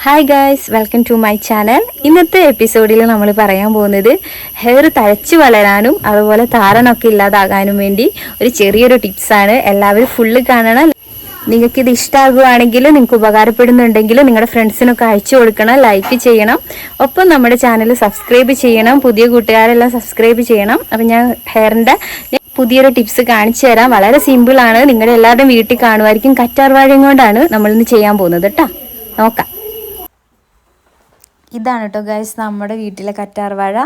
Hi guys, welcome to my channel. ഇന്നത്തെ എപ്പിസോഡിൽ നമ്മൾ പറയാൻ പോകുന്നത് ഹെയർ തഴച്ച് വളരാനും അതുപോലെ താരനൊക്കെ ഇല്ലാതാകാനും വേണ്ടി ഒരു ചെറിയൊരു ടിപ്സാണ്. എല്ലാവരും ഫുള്ള് കാണണം. നിങ്ങൾക്കിത് ഇഷ്ടമാകുകയാണെങ്കിൽ, നിങ്ങൾക്ക് ഉപകാരപ്പെടുന്നുണ്ടെങ്കിൽ നിങ്ങളുടെ ഫ്രണ്ട്സിനൊക്കെ അയച്ചു കൊടുക്കണം, ലൈക്ക് ചെയ്യണം. ഒപ്പം നമ്മുടെ ചാനൽ സബ്സ്ക്രൈബ് ചെയ്യണം. പുതിയ കൂട്ടുകാരെല്ലാം സബ്സ്ക്രൈബ് ചെയ്യണം. അപ്പം ഞാൻ ഹെയറിൻ്റെ പുതിയൊരു ടിപ്സ് കാണിച്ചു തരാം. വളരെ സിമ്പിളാണ്. നിങ്ങളുടെ എല്ലാവരുടെയും വീട്ടിൽ കാണുമായിരിക്കും. കറ്റാർ വാഴയും കൊണ്ടാണ് നമ്മളിന്ന് ചെയ്യാൻ പോകുന്നത് കേട്ടോ. നോക്കാം. ഇതാണ് കേട്ടോ ഗൈസ് നമ്മുടെ വീട്ടിലെ കറ്റാർ വാഴ.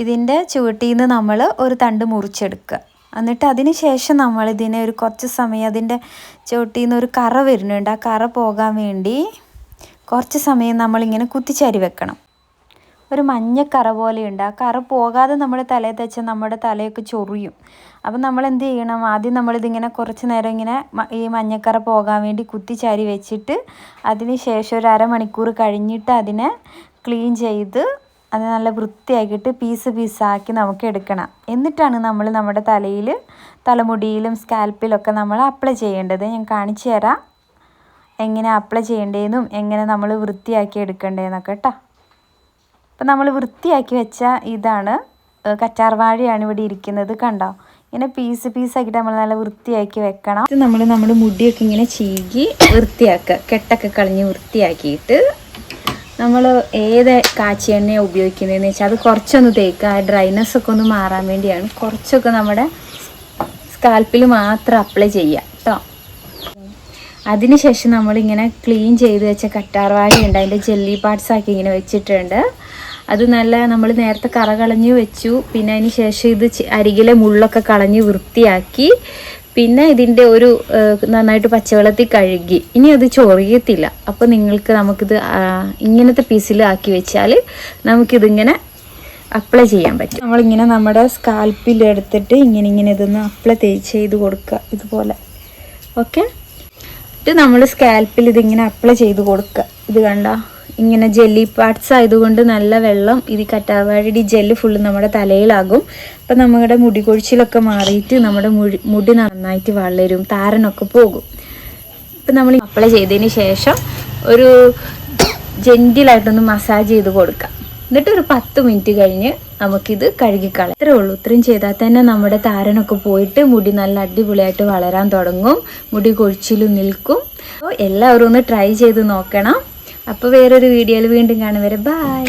ഇതിൻ്റെ ചുവട്ടിൽ നിന്ന് നമ്മൾ ഒരു തണ്ട് മുറിച്ചെടുക്കുക. എന്നിട്ട് അതിന് ശേഷം നമ്മളിതിനെ ഒരു കുറച്ച് സമയം അതിൻ്റെ ചുവട്ടിൽ നിന്ന് ഒരു കറ വരുന്നുണ്ട്. ആ കറ പോകാൻ വേണ്ടി കുറച്ച് സമയം നമ്മളിങ്ങനെ കുത്തിച്ചരി വെക്കണം. ഒരു മഞ്ഞക്കറ പോലെയുണ്ട്. ആ കറ പോകാതെ നമ്മൾ തലയിൽ തച്ചാൽ നമ്മുടെ തലയൊക്കെ ചൊറിയും. അപ്പം നമ്മൾ എന്ത് ചെയ്യണം, ആദ്യം നമ്മളിതിങ്ങനെ കുറച്ച് നേരം ഇങ്ങനെ ഈ മഞ്ഞക്കറ പോകാൻ വേണ്ടി കുത്തിച്ചരി വെച്ചിട്ട് അതിന് ശേഷം ഒരു അരമണിക്കൂർ കഴിഞ്ഞിട്ട് അതിനെ ക്ലീൻ ചെയ്ത് അത് നല്ല വൃത്തിയാക്കിയിട്ട് പീസാക്കി നമുക്ക് എടുക്കണം. എന്നിട്ടാണ് നമ്മൾ നമ്മുടെ തലയിൽ, തലമുടിയിലും സ്കാൽപ്പിലൊക്കെ നമ്മൾ അപ്ലൈ ചെയ്യേണ്ടത്. ഞാൻ കാണിച്ചു തരാം എങ്ങനെ അപ്ലൈ ചെയ്യേണ്ടതെന്നും എങ്ങനെ നമ്മൾ വൃത്തിയാക്കി എടുക്കേണ്ടതെന്നൊക്കെ കേട്ടോ. അപ്പം നമ്മൾ വൃത്തിയാക്കി വെച്ച ഇതാണ് കറ്റാർ വാഴയാണ് ഇവിടെ ഇരിക്കുന്നത്. കണ്ടോ, ഇങ്ങനെ പീസാക്കിയിട്ട് നമ്മൾ നല്ല വൃത്തിയാക്കി വെക്കണം. ഇത് നമ്മൾ നമ്മുടെ മുടിയൊക്കെ ഇങ്ങനെ ചീകി വൃത്തിയാക്കുക. കെട്ടൊക്കെ കളഞ്ഞ് വൃത്തിയാക്കിയിട്ട് നമ്മൾ ഏത് കാച്ചി എണ്ണയാണ് ഉപയോഗിക്കുന്നതെന്ന് വെച്ചാൽ അത് കുറച്ചൊന്ന് തേക്കുക. ആ ഡ്രൈനെസ്സൊക്കെ ഒന്ന് മാറാൻ വേണ്ടിയാണ്. കുറച്ചൊക്കെ നമ്മുടെ സ്കാൽപ്പിൽ മാത്രം അപ്ലൈ ചെയ്യുക കേട്ടോ. അതിനുശേഷം നമ്മളിങ്ങനെ ക്ലീൻ ചെയ്ത് വെച്ച കറ്റാർ വാഴയുണ്ട്. അതിൻ്റെ ജെല്ലി പാർട്സാക്കി ഇങ്ങനെ വെച്ചിട്ടുണ്ട്. അത് നല്ല നമ്മൾ നേരത്തെ കറ കളഞ്ഞ് വെച്ചു. പിന്നെ അതിന് ശേഷം ഇത് അരികിലെ മുള്ളൊക്കെ കളഞ്ഞ് വൃത്തിയാക്കി പിന്നെ ഇതിൻ്റെ ഒരു നന്നായിട്ട് പച്ചവെള്ളത്തിൽ കഴുകി. ഇനി അത് ചൊറിയത്തില്ല. അപ്പോൾ നമുക്കിത് ഇങ്ങനത്തെ പീസിൽ ആക്കി വെച്ചാൽ നമുക്കിതിങ്ങനെ അപ്ലൈ ചെയ്യാൻ പറ്റും. നമ്മളിങ്ങനെ നമ്മുടെ സ്കാൽപ്പിൽ എടുത്തിട്ട് ഇങ്ങനെ ഇതൊന്ന് അപ്ലൈ ചെയ്ത് കൊടുക്കുക ഇതുപോലെ. ഓക്കെ, ഇത് നമ്മൾ സ്കാൽപ്പിൽ ഇതിങ്ങനെ അപ്ലൈ ചെയ്ത് കൊടുക്കുക. ഇത് കണ്ട ഇങ്ങനെ ജെല്ലി പാർട്സ് ആയതുകൊണ്ട് നല്ല വെള്ളം ഇത് കറ്റാർവാഴയുടെ ഈ ജെല്ല് ഫുള്ള് നമ്മുടെ തലയിലാകും. അപ്പം നമ്മുടെ മുടി കൊഴിച്ചിലൊക്കെ മാറിയിട്ട് നമ്മുടെ മുടി നന്നായിട്ട് വളരും, താരനൊക്കെ പോകും. ഇപ്പം നമ്മൾ അപ്ലൈ ചെയ്തതിന് ശേഷം ഒരു ജെൻറ്റിലായിട്ടൊന്ന് മസാജ് ചെയ്ത് കൊടുക്കാം. എന്നിട്ട് ഒരു 10 മിനിറ്റ് കഴിഞ്ഞ് നമുക്കിത് കഴുകിക്കളയാം. ഇത്രേ ഉള്ളൂ. ഇത്രയും ചെയ്താൽ തന്നെ നമ്മുടെ താരനൊക്കെ പോയിട്ട് മുടി നല്ല അടിപൊളിയായിട്ട് വളരാൻ തുടങ്ങും. മുടി കൊഴിച്ചിലും നിൽക്കും. അപ്പോൾ എല്ലാവരും ഒന്ന് ട്രൈ ചെയ്ത് നോക്കണം. അപ്പോൾ വേറൊരു വീഡിയോയിൽ വീണ്ടും കാണും വരെ ബൈ.